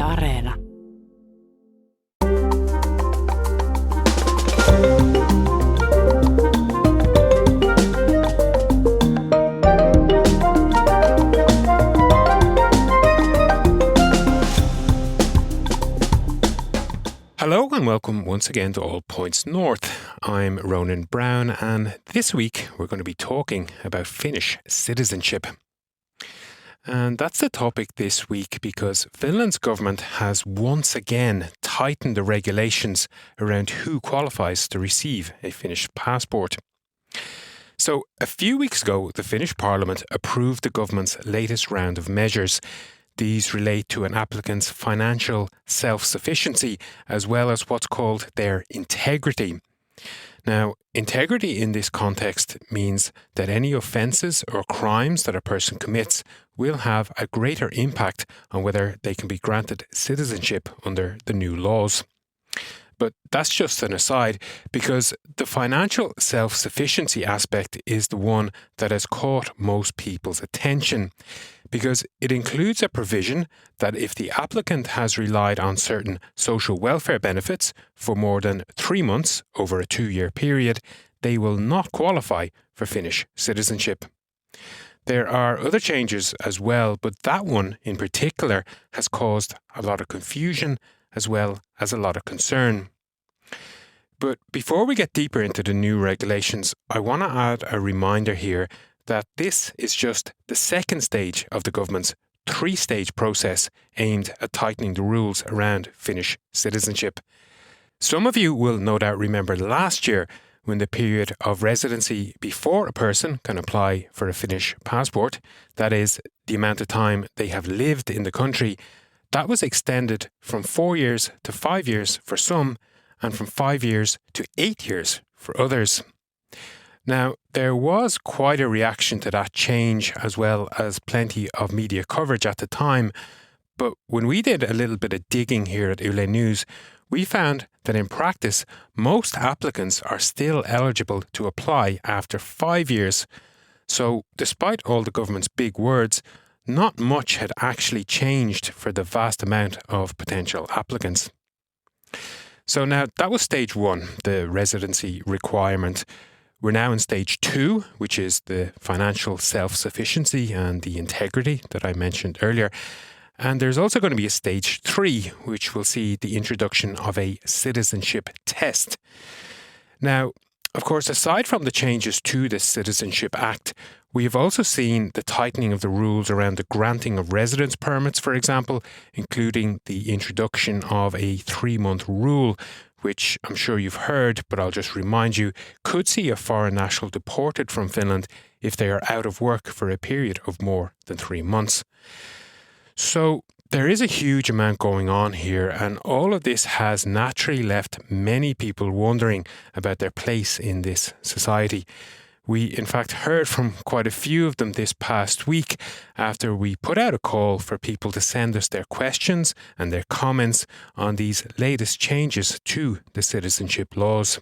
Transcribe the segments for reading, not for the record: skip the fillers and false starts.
Areena. Hello and welcome once again to All Points North. I'm Ronan Browne, and this week we're going to be talking about Finnish citizenship. And that's the topic this week because Finland's government has once again tightened the regulations around who qualifies to receive a Finnish passport. So a few weeks ago, the Finnish Parliament approved the government's latest round of measures. These relate to an applicant's financial self-sufficiency as well as what's called their integrity. Now, integrity in this context means that any offences or crimes that a person commits will have a greater impact on whether they can be granted citizenship under the new laws. But that's just an aside because the financial self-sufficiency aspect is the one that has caught most people's attention because it includes a provision that if the applicant has relied on certain social welfare benefits for more than 3 months over a 2-year period, they will not qualify for Finnish citizenship. There are other changes as well, but that one in particular has caused a lot of confusion as well as a lot of concern. But before we get deeper into the new regulations, I want to add a reminder here that this is just the second stage of the government's 3-stage process aimed at tightening the rules around Finnish citizenship. Some of you will no doubt remember last year when the period of residency before a person can apply for a Finnish passport, that is, the amount of time they have lived in the country, that was extended from 4 years to 5 years for some and from 5 years to 8 years for others. Now, there was quite a reaction to that change as well as plenty of media coverage at the time, but when we did a little bit of digging here at Yle News, we found that in practice, most applicants are still eligible to apply after 5 years. So, despite all the government's big words, not much had actually changed for the vast amount of potential applicants. So now that was stage 1, the residency requirement. We're now in stage 2, which is the financial self-sufficiency and the integrity that I mentioned earlier. And there's also going to be a stage 3, which will see the introduction of a citizenship test. Now, of course, aside from the changes to the Citizenship Act, we have also seen the tightening of the rules around the granting of residence permits, for example, including the introduction of a 3-month rule, which I'm sure you've heard, but I'll just remind you, could see a foreign national deported from Finland if they are out of work for a period of more than 3 months. So there is a huge amount going on here, and all of this has naturally left many people wondering about their place in this society. We, in fact, heard from quite a few of them this past week after we put out a call for people to send us their questions and their comments on these latest changes to the citizenship laws.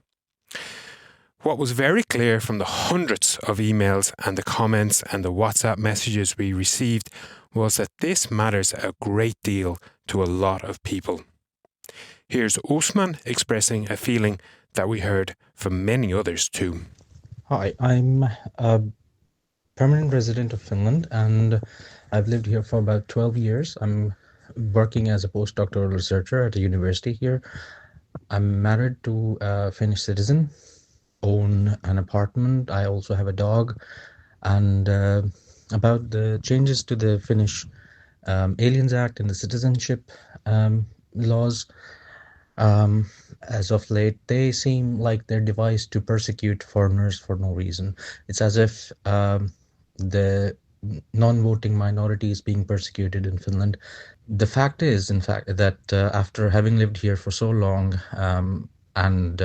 What was very clear from the hundreds of emails and the comments and the WhatsApp messages we received was that this matters a great deal to a lot of people. Here's Usman expressing a feeling that we heard from many others too. Hi, I'm a permanent resident of Finland and I've lived here for about 12 years. I'm working as a postdoctoral researcher at a university here. I'm married to a Finnish citizen, own an apartment. I also have a dog. And about the changes to the Finnish Aliens Act and the citizenship laws, as of late, they seem like they're devised to persecute foreigners for no reason. It's as if the non-voting minority is being persecuted in Finland. The fact is, in fact, that after having lived here for so long, and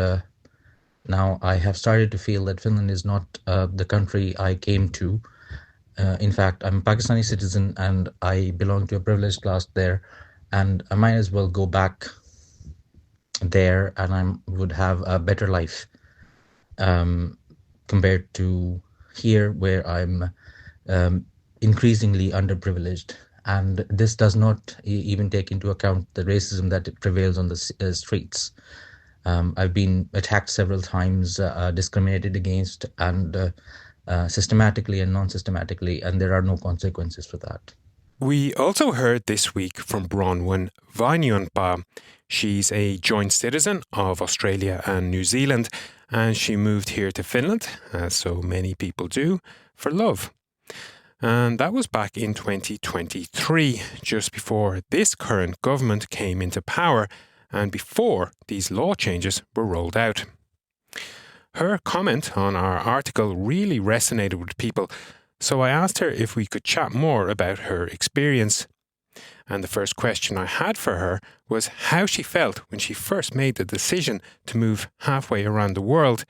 now I have started to feel that Finland is not the country I came to. In fact, I'm a Pakistani citizen and I belong to a privileged class there, and I might as well go back there and I would have a better life compared to here where I'm increasingly underprivileged And this does not even take into account the racism that prevails on the streets. I've been attacked several times, discriminated against, and systematically and non-systematically, and there are no consequences for that. We also heard this week from Bronwyn Vainionpa. She's a joint citizen of Australia and New Zealand, and she moved here to Finland, as so many people do, for love. And that was back in 2023, just before this current government came into power and before these law changes were rolled out. Her comment on our article really resonated with people, so I asked her if we could chat more about her experience. And the first question I had for her was how she felt when she first made the decision to move halfway around the world,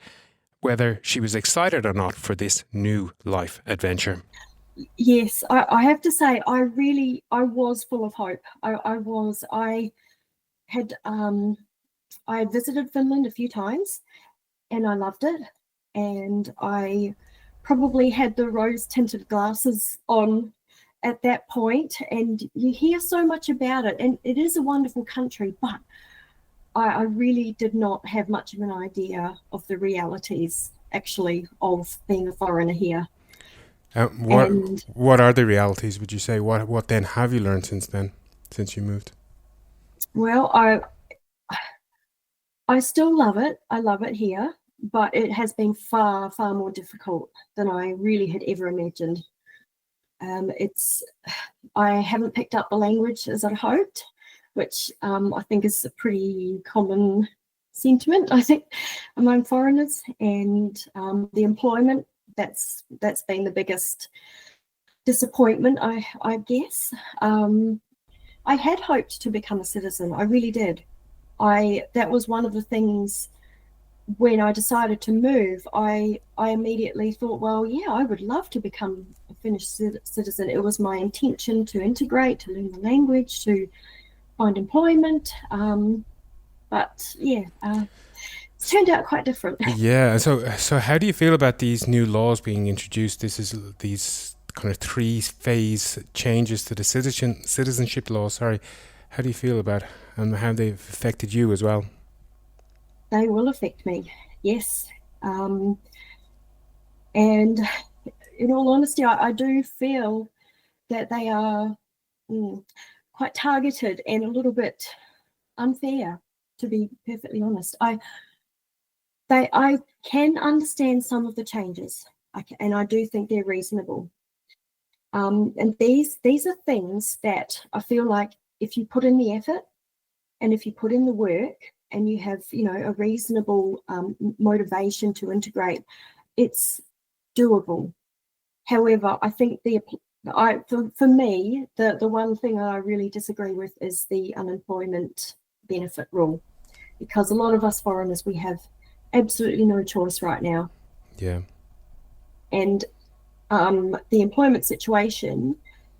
whether she was excited or not for this new life adventure. Yes, I have to say, I was full of hope. I had visited Finland a few times and I loved it. And I probably had the rose-tinted glasses on at that point, and you hear so much about it, and it is a wonderful country, but I really did not have much of an idea of the realities, actually, of being a foreigner here. What are the realities, would you say? What then have you learned since you moved? Well, I still love it. I love it here, but it has been far, far more difficult than I really had ever imagined. I haven't picked up the language as I'd hoped, which I think is a pretty common sentiment, I think, among foreigners. And the employment, that's been the biggest disappointment, I guess. I had hoped to become a citizen. I really did. That was one of the things. When I decided to move, I immediately thought, well, yeah, I would love to become a Finnish citizen. It was my intention to integrate, to learn the language, to find employment. But yeah, it's turned out quite different. Yeah. So how do you feel about these new laws being introduced? These kind of 3-phase changes to the citizenship law. Sorry, how do you feel about and how they've affected you as well? They will affect me, yes. And in all honesty, I do feel that they are quite targeted and a little bit unfair, to be perfectly honest. I can understand some of the changes, and I do think they're reasonable. And these are things that I feel like if you put in the effort and if you put in the work, and you have, a reasonable motivation to integrate, it's doable. However, I think for me, the one thing I really disagree with is the unemployment benefit rule, because a lot of us foreigners, we have absolutely no choice right now. Yeah. And the employment situation,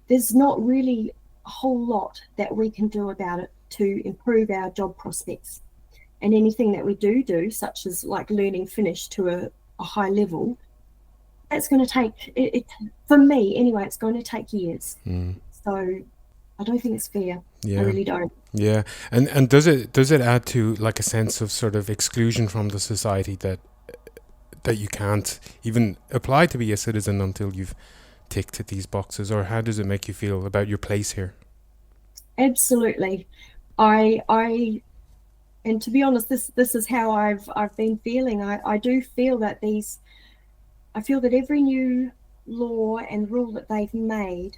there's not really a whole lot that we can do about it to improve our job prospects. And anything that we do, such as like learning Finnish to a high level, that's going to take, it for me anyway, it's going to take years. So I don't think it's fair. Yeah. I really don't. Yeah. And does it add to like a sense of sort of exclusion from the society that you can't even apply to be a citizen until you've ticked these boxes? Or how does it make you feel about your place here? Absolutely. And to be honest, this is how I've been feeling. I do feel that I feel that every new law and rule that they've made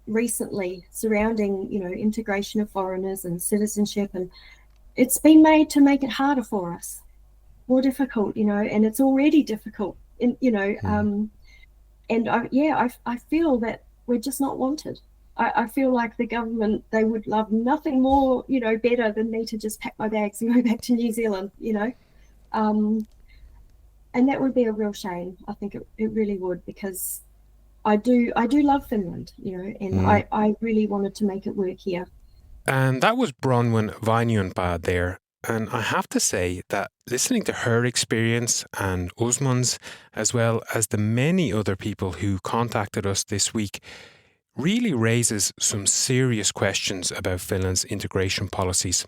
recently surrounding, integration of foreigners and citizenship, and it's been made to make it harder for us, more difficult, and it's already difficult, and I feel that we're just not wanted. I feel like the government, they would love nothing more, better than me to just pack my bags and go back to New Zealand, and that would be a real shame. I think it really would, because I do love Finland, and I really wanted to make it work here. And that was Bronwyn Vainionpa there. And I have to say that listening to her experience and Usman's, as well as the many other people who contacted us this week, really raises some serious questions about Finland's integration policies.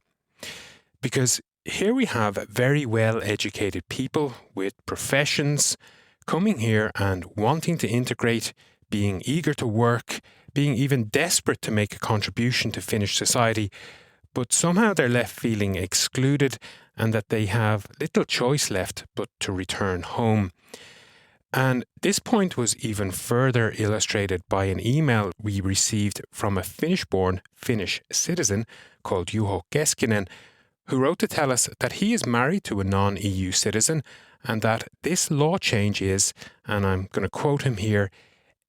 Because here we have very well-educated people with professions coming here and wanting to integrate, being eager to work, being even desperate to make a contribution to Finnish society, but somehow they're left feeling excluded and that they have little choice left but to return home. And this point was even further illustrated by an email we received from a Finnish-born Finnish citizen called Juho Keskinen, who wrote to tell us that he is married to a non-EU citizen and that this law change is, and I'm going to quote him here,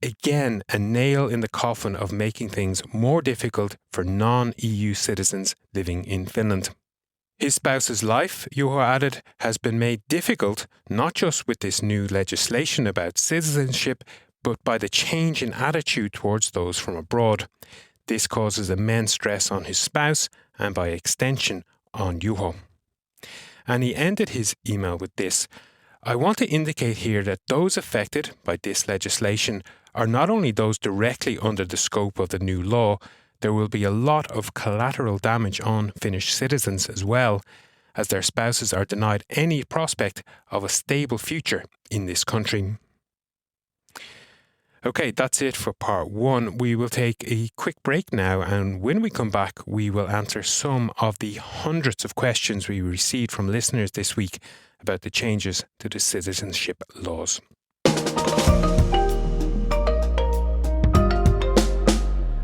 again a nail in the coffin of making things more difficult for non-EU citizens living in Finland. His spouse's life, Juho added, has been made difficult not just with this new legislation about citizenship, but by the change in attitude towards those from abroad. This causes immense stress on his spouse and by extension on Juho. And he ended his email with this: I want to indicate here that those affected by this legislation are not only those directly under the scope of the new law, there will be a lot of collateral damage on Finnish citizens as well, as their spouses are denied any prospect of a stable future in this country. Okay, that's it for part one. We will take a quick break now, and when we come back, we will answer some of the hundreds of questions we received from listeners this week about the changes to the citizenship laws.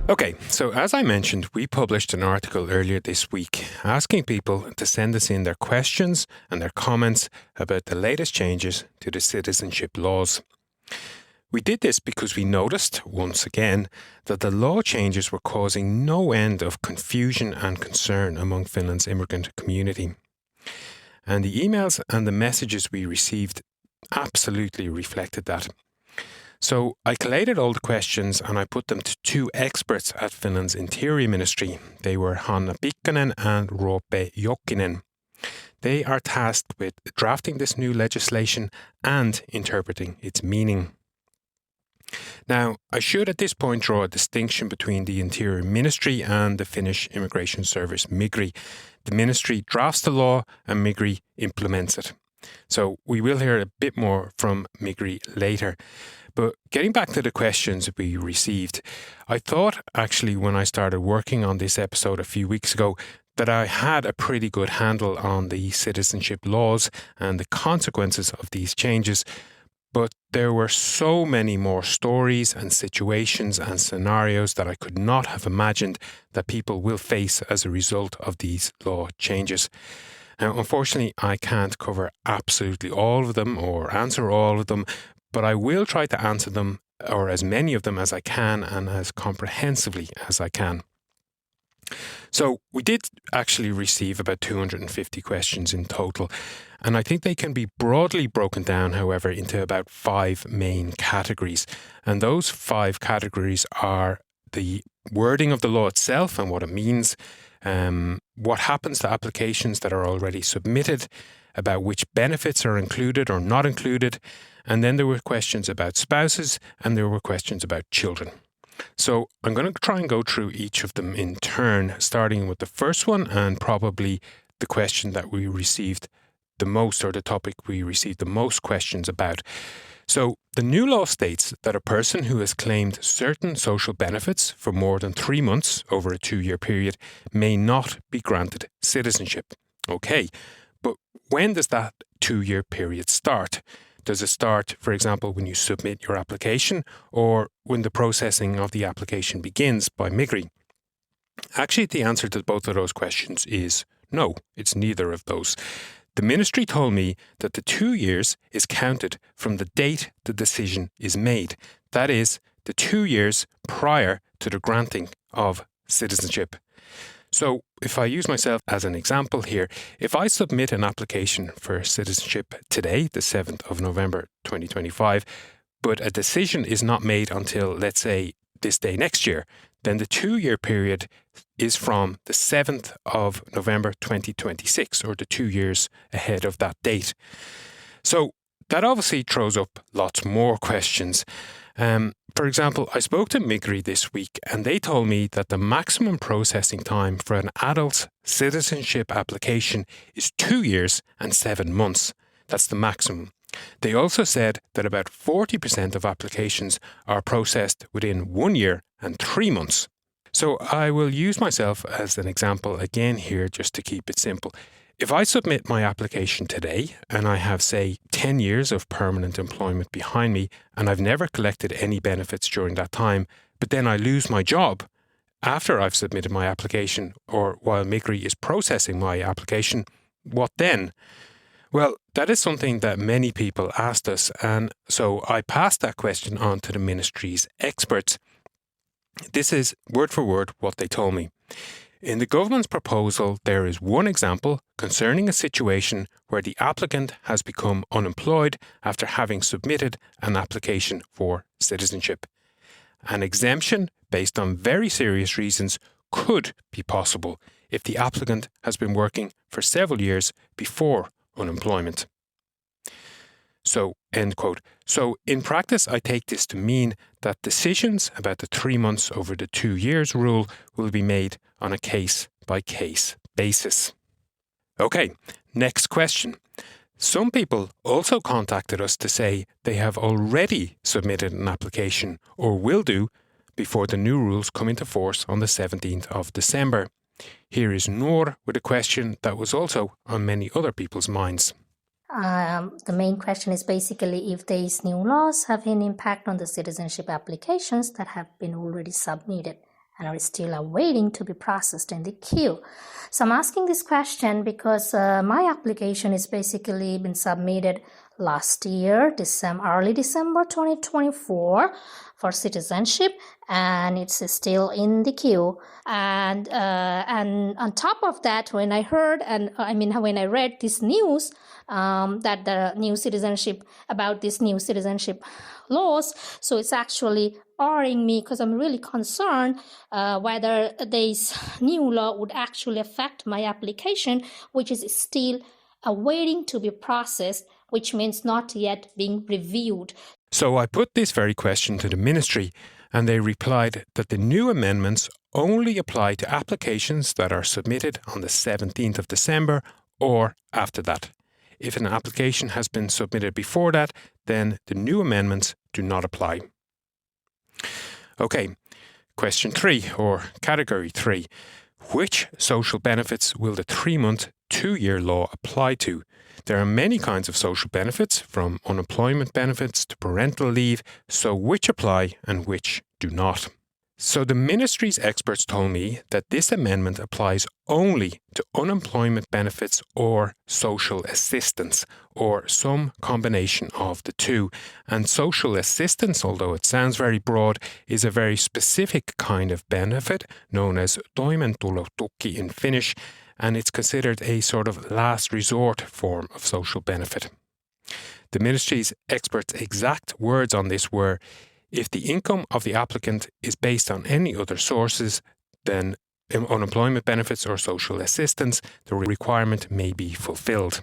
Okay, so as I mentioned, we published an article earlier this week asking people to send us in their questions and their comments about the latest changes to the citizenship laws. We did this because we noticed, once again, that the law changes were causing no end of confusion and concern among Finland's immigrant community. And the emails and the messages we received absolutely reflected that. So I collated all the questions and I put them to two experts at Finland's Interior Ministry. They were Hanna Pikkanen and Roope Jokinen. They are tasked with drafting this new legislation and interpreting its meaning. Now, I should at this point draw a distinction between the Interior Ministry and the Finnish Immigration Service, Migri. The ministry drafts the law and Migri implements it. So we will hear a bit more from Migri later. But getting back to the questions we received, I thought actually when I started working on this episode a few weeks ago that I had a pretty good handle on the citizenship laws and the consequences of these changes. But there were so many more stories and situations and scenarios that I could not have imagined that people will face as a result of these law changes. Now, unfortunately, I can't cover absolutely all of them or answer all of them, but I will try to answer them, or as many of them as I can and as comprehensively as I can. So we did actually receive about 250 questions in total, and I think they can be broadly broken down, however, into about 5 main categories. And those 5 categories are the wording of the law itself and what it means, what happens to applications that are already submitted, about which benefits are included or not included, and then there were questions about spouses and there were questions about children. So I'm going to try and go through each of them in turn, starting with the first one and probably the question that we received the most, or the topic we received the most questions about. So the new law states that a person who has claimed certain social benefits for more than 3 months over a 2-year period may not be granted citizenship. Okay, but when does that 2-year period start? Does it start, for example, when you submit your application or when the processing of the application begins by Migri? Actually, the answer to both of those questions is no, it's neither of those. The ministry told me that the 2 years is counted from the date the decision is made. That is, the 2 years prior to the granting of citizenship. So if I use myself as an example here, if I submit an application for citizenship today, the 7th of November 2025, but a decision is not made until, let's say, this day next year, then the 2-year period is from the 7th of November 2026, or the 2 years ahead of that date. So that obviously throws up lots more questions. For example, I spoke to Migri this week and they told me that the maximum processing time for an adult's citizenship application is 2 years and 7 months. That's the maximum. They also said that about 40% of applications are processed within 1 year and 3 months. So I will use myself as an example again here just to keep it simple. If I submit my application today and I have, say, 10 years of permanent employment behind me and I've never collected any benefits during that time, but then I lose my job after I've submitted my application or while Migri is processing my application, what then? Well, that is something that many people asked us, and so I passed that question on to the ministry's experts. This is word for word what they told me. In the government's proposal, there is one example concerning a situation where the applicant has become unemployed after having submitted an application for citizenship. An exemption based on very serious reasons could be possible if the applicant has been working for several years before unemployment. So, end quote. So, in practice, I take this to mean that decisions about the 3 months over the 2 years rule will be made on a case-by-case basis. Okay, next question. Some people also contacted us to say they have already submitted an application or will do before the new rules come into force on the 17th of December. Here is Noor with a question that was also on many other people's minds. The main question is basically if these new laws have any impact on the citizenship applications that have been already submitted and are still awaiting to be processed in the queue. So I'm asking this question because my application is basically been submitted last year, early December 2024 for citizenship, and it's still in the queue. And on top of that, when I heard when I read this news that the new citizenship about this new citizenship laws, so it's actually worrying me because I'm really concerned whether this new law would actually affect my application, which is still awaiting to be processed, which means not yet being reviewed. So I put this very question to the ministry, and they replied that the new amendments only apply to applications that are submitted on the 17th of December or after that. If an application has been submitted before that, then the new amendments do not apply. Okay, question 3 or category 3. Which social benefits will the 3-month, 2-year law apply to? There are many kinds of social benefits, from unemployment benefits to parental leave, so which apply and which do not? So the ministry's experts told me that this amendment applies only to unemployment benefits or social assistance, or some combination of the two. And social assistance, although it sounds very broad, is a very specific kind of benefit known as toimeentulotuki in Finnish, and it's considered a sort of last resort form of social benefit. The ministry's experts' exact words on this were, if the income of the applicant is based on any other sources than unemployment benefits or social assistance, the requirement may be fulfilled.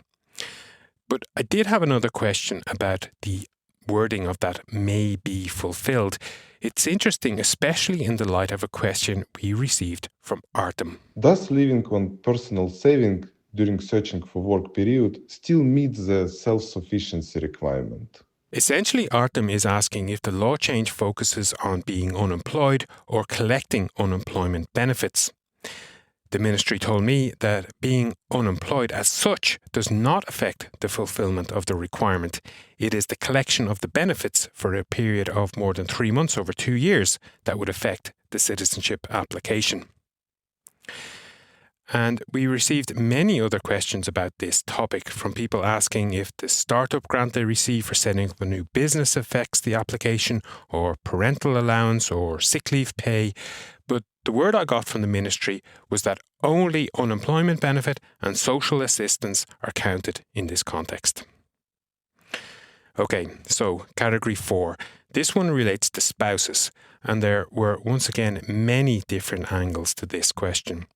But I did have another question about the wording of that may be fulfilled. It's interesting, especially in the light of a question we received from Artem. Does living on personal saving during searching for work period still meet the self-sufficiency requirement? Essentially, Artem is asking if the law change focuses on being unemployed or collecting unemployment benefits. The ministry told me that being unemployed as such does not affect the fulfillment of the requirement. It is the collection of the benefits for a period of more than 3 months over 2 years that would affect the citizenship application. And we received many other questions about this topic, from people asking if the startup grant they receive for setting up a new business affects the application, or parental allowance or sick leave pay. But the word I got from the ministry was that only unemployment benefit and social assistance are counted in this context. Okay, so category 4. This one relates to spouses, and there were once again many different angles to this question.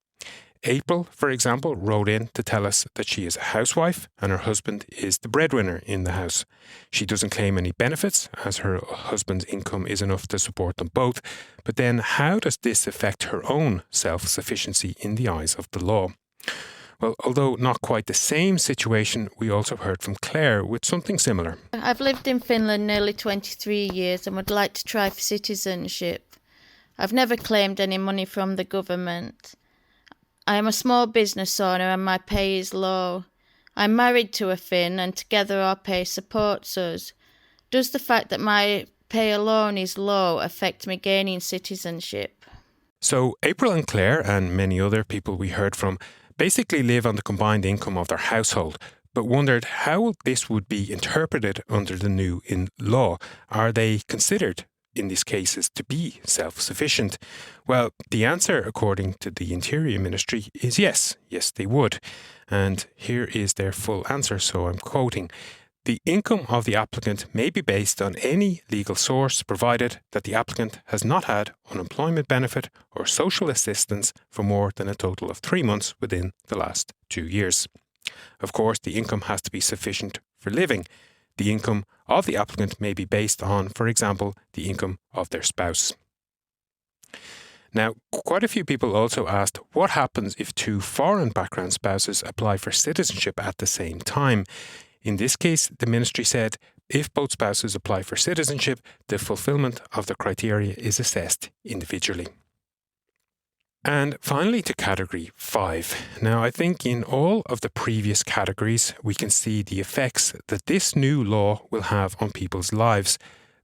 April, for example, wrote in to tell us that she is a housewife and her husband is the breadwinner in the house. She doesn't claim any benefits as her husband's income is enough to support them both. But then how does this affect her own self-sufficiency in the eyes of the law? Well, although not quite the same situation, we also heard from Claire with something similar. I've lived in Finland nearly 23 years and would like to try for citizenship. I've never claimed any money from the government. I am a small business owner and my pay is low. I'm married to a Finn and together our pay supports us. Does the fact that my pay alone is low affect me gaining citizenship? So April and Claire and many other people we heard from basically live on the combined income of their household, but wondered how this would be interpreted under the new law. Are they considered in these cases to be self-sufficient? Well, the answer, according to the Interior Ministry, is yes. Yes, they would. And here is their full answer, so I'm quoting. The income of the applicant may be based on any legal source provided that the applicant has not had unemployment benefit or social assistance for more than a total of 3 months within the last 2 years. Of course, the income has to be sufficient for living. The income of the applicant may be based on, for example, the income of their spouse. Now, quite a few people also asked what happens if two foreign background spouses apply for citizenship at the same time. In this case, the ministry said if both spouses apply for citizenship, the fulfillment of the criteria is assessed individually. And finally to category 5. Now, I think in all of the previous categories, we can see the effects that this new law will have on people's lives.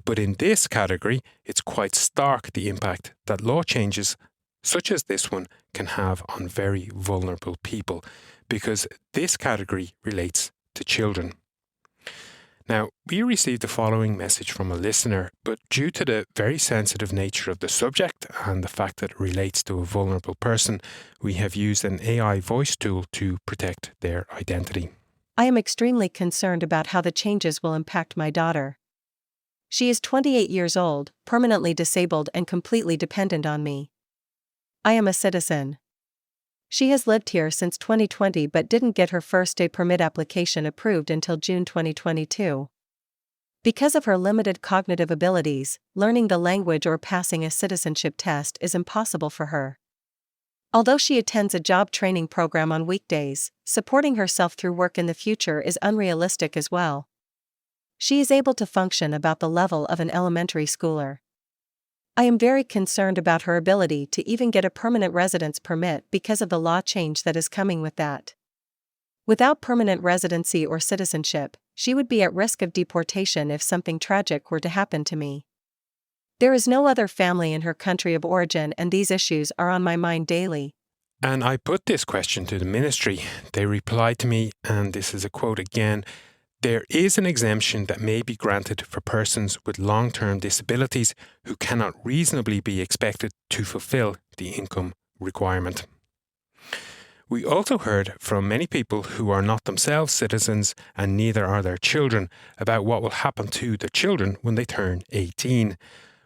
But in this category, it's quite stark the impact that law changes such as this one can have on very vulnerable people, because this category relates to children. Now, we received the following message from a listener, but due to the very sensitive nature of the subject and the fact that it relates to a vulnerable person, we have used an AI voice tool to protect their identity. I am extremely concerned about how the changes will impact my daughter. She is 28 years old, permanently disabled and completely dependent on me. I am a citizen. She has lived here since 2020 but didn't get her first day permit application approved until June 2022. Because of her limited cognitive abilities, learning the language or passing a citizenship test is impossible for her. Although she attends a job training program on weekdays, supporting herself through work in the future is unrealistic as well. She is able to function about the level of an elementary schooler. I am very concerned about her ability to even get a permanent residence permit because of the law change that is coming with that. Without permanent residency or citizenship, she would be at risk of deportation if something tragic were to happen to me. There is no other family in her country of origin and these issues are on my mind daily. And I put this question to the ministry. They replied to me, and this is a quote again, "There is an exemption that may be granted for persons with long-term disabilities who cannot reasonably be expected to fulfill the income requirement." We also heard from many people who are not themselves citizens and neither are their children about what will happen to their children when they turn 18.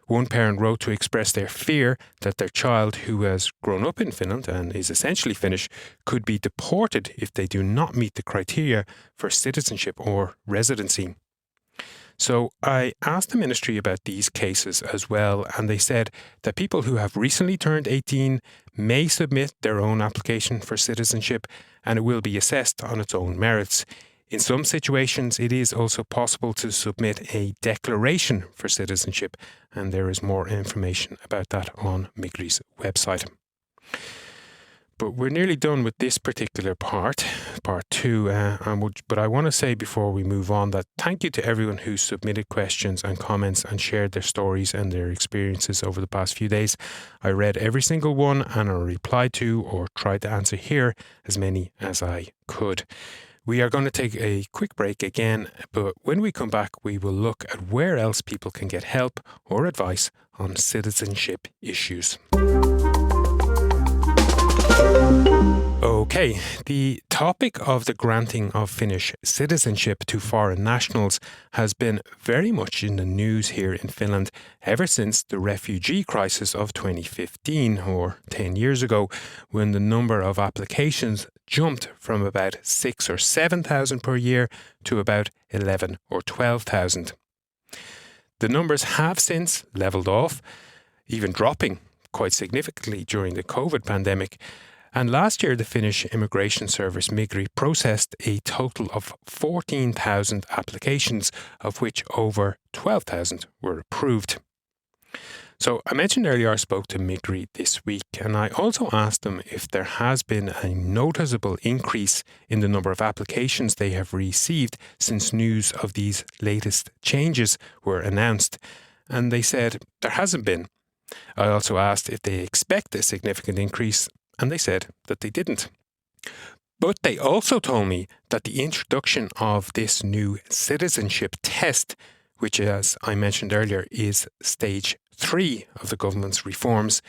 One parent wrote to express their fear that their child, who has grown up in Finland and is essentially Finnish, could be deported if they do not meet the criteria for citizenship or residency. So I asked the ministry about these cases as well, and they said that people who have recently turned 18 may submit their own application for citizenship and it will be assessed on its own merits. In some situations, it is also possible to submit a declaration for citizenship, and there is more information about that on Migri's website. But we're nearly done with this particular part 2. But I want to say before we move on that thank you to everyone who submitted questions and comments and shared their stories and their experiences over the past few days. I read every single one and I replied to or tried to answer here as many as I could. We are going to take a quick break again, but when we come back, we will look at where else people can get help or advice on citizenship issues. Okay, the topic of the granting of Finnish citizenship to foreign nationals has been very much in the news here in Finland ever since the refugee crisis of 2015, or 10 years ago, when the number of applications jumped from about 6,000 or 7,000 per year to about 11,000 or 12,000. The numbers have since levelled off, even dropping quite significantly during the COVID pandemic. And last year, the Finnish immigration service Migri processed a total of 14,000 applications, of which over 12,000 were approved. So I mentioned earlier I spoke to Migri this week, and I also asked them if there has been a noticeable increase in the number of applications they have received since news of these latest changes were announced. And they said there hasn't been. I also asked if they expect a significant increase, and they said that they didn't. But they also told me that the introduction of this new citizenship test, which, as I mentioned earlier, is stage 3 of the government's reforms,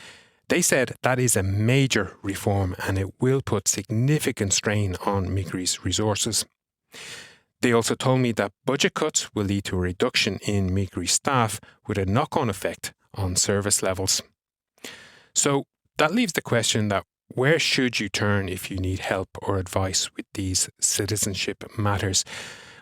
they said that is a major reform and it will put significant strain on Migri's resources. They also told me that budget cuts will lead to a reduction in Migri staff with a knock-on effect on service levels. So that leaves the question that where should you turn if you need help or advice with these citizenship matters?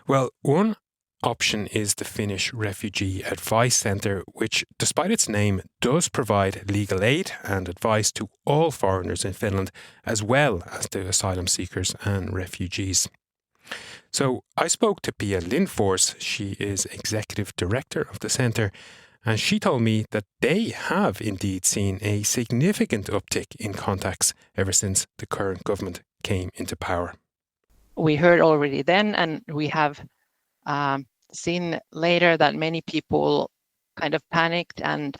Well, one option is the Finnish Refugee Advice Centre, which, despite its name, does provide legal aid and advice to all foreigners in Finland, as well as to asylum seekers and refugees. So I spoke to Pia Lindfors. She is Executive Director of the Centre, and she told me that they have indeed seen a significant uptick in contacts ever since the current government came into power. We heard already then, and we have seen later that many people kind of panicked and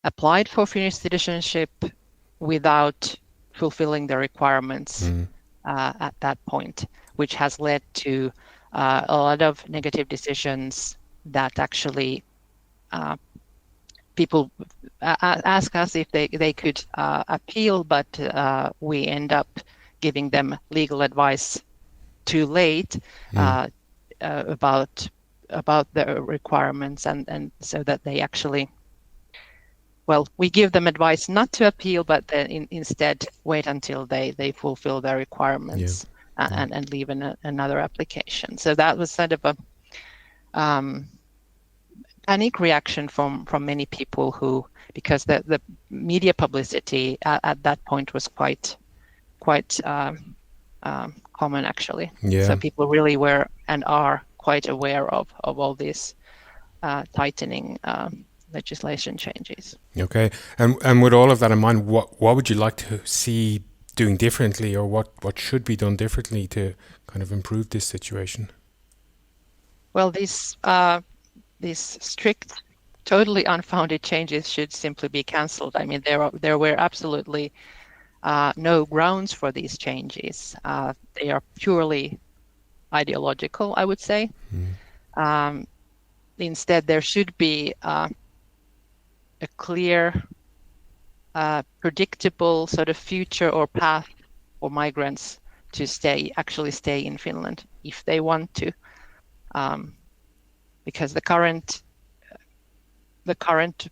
applied for Finnish citizenship without fulfilling the requirements at that point, which has led to a lot of negative decisions that actually people ask us if they could appeal, but we end up giving them legal advice too late about the requirements, and so that they actually, well, we give them advice not to appeal, but then instead wait until they fulfill their requirements and leave another application. So that was sort of a panic reaction from many people who, because the media publicity at that point was quite common actually. So people really were and are quite aware of all these tightening legislation changes. Okay, and with all of that in mind, what would you like to see doing differently, or what should be done differently to kind of improve this situation? Well, these strict, totally unfounded changes should simply be cancelled. I mean, there were absolutely no grounds for these changes. They are purely ideological, I would say. Instead, there should be a clear, predictable sort of future or path for migrants to actually stay in Finland if they want to. Because the current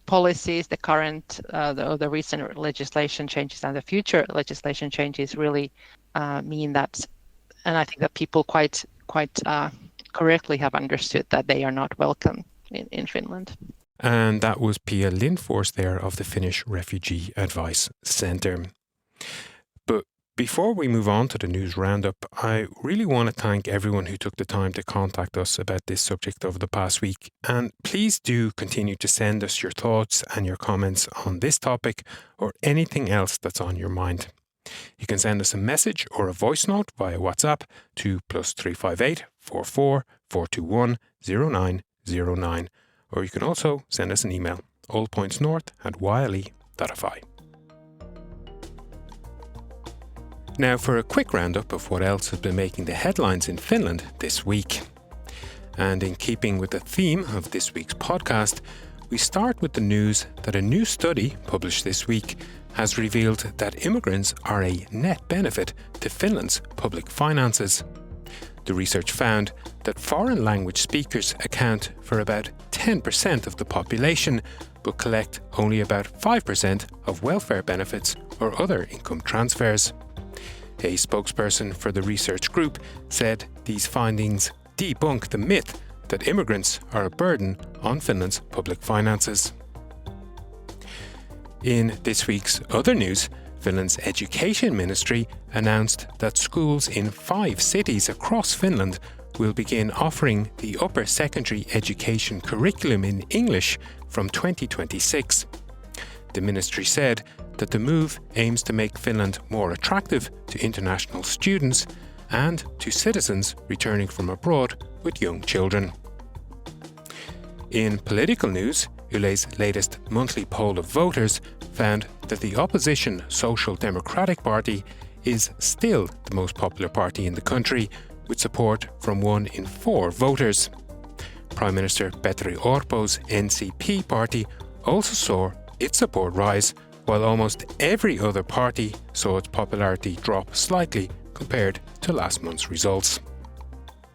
policies, the recent legislation changes and the future legislation changes really mean that, and I think that people quite correctly have understood that they are not welcome in Finland. And that was Pia Lindfors there of the Finnish Refugee Advice Centre. But before we move on to the news roundup, I really want to thank everyone who took the time to contact us about this subject over the past week. And please do continue to send us your thoughts and your comments on this topic or anything else that's on your mind. You can send us a message or a voice note via WhatsApp to +358 44 421 0909. Or you can also send us an email, allpointsnorth@yle.fi. Now for a quick roundup of what else has been making the headlines in Finland this week. And in keeping with the theme of this week's podcast, we start with the news that a new study published this week has revealed that immigrants are a net benefit to Finland's public finances. The research found that foreign language speakers account for about 10% of the population, but collect only about 5% of welfare benefits or other income transfers. A spokesperson for the research group said these findings debunk the myth that immigrants are a burden on Finland's public finances. In this week's other news, Finland's Education Ministry announced that schools in 5 cities across Finland will begin offering the upper secondary education curriculum in English from 2026. The ministry said that the move aims to make Finland more attractive to international students and to citizens returning from abroad with young children. In political news, Yle's latest monthly poll of voters found that the opposition Social Democratic Party is still the most popular party in the country, with support from 1 in 4 voters. Prime Minister Petteri Orpo's NCP party also saw its support rise, while almost every other party saw its popularity drop slightly compared to last month's results.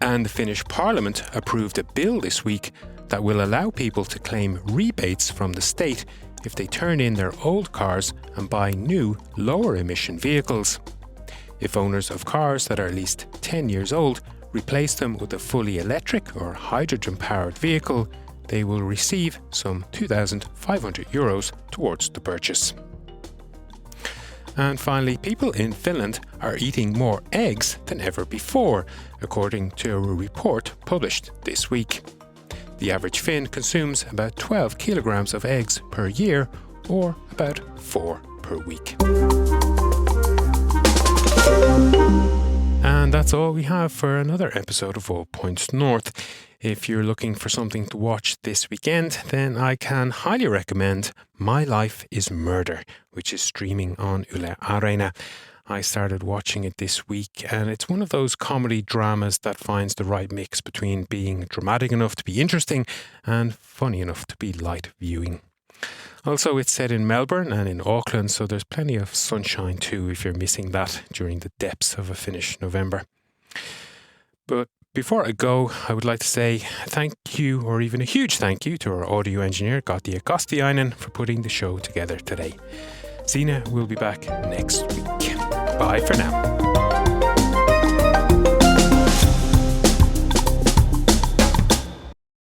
And the Finnish Parliament approved a bill this week that will allow people to claim rebates from the state if they turn in their old cars and buy new, lower-emission vehicles. If owners of cars that are at least 10 years old replace them with a fully electric or hydrogen-powered vehicle, they will receive some €2,500 towards the purchase. And finally, people in Finland are eating more eggs than ever before, according to a report published this week. The average Finn consumes about 12 kilograms of eggs per year, or about 4 per week. And that's all we have for another episode of All Points North. If you're looking for something to watch this weekend, then I can highly recommend My Life is Murder, which is streaming on Yle Areena. I started watching it this week, and it's one of those comedy dramas that finds the right mix between being dramatic enough to be interesting and funny enough to be light viewing. Also, it's set in Melbourne and in Auckland, so there's plenty of sunshine too if you're missing that during the depths of a Finnish November. But before I go, I would like to say thank you, or even a huge thank you, to our audio engineer Katja Kostiainen for putting the show together today. Zina will be back next week. Bye for now.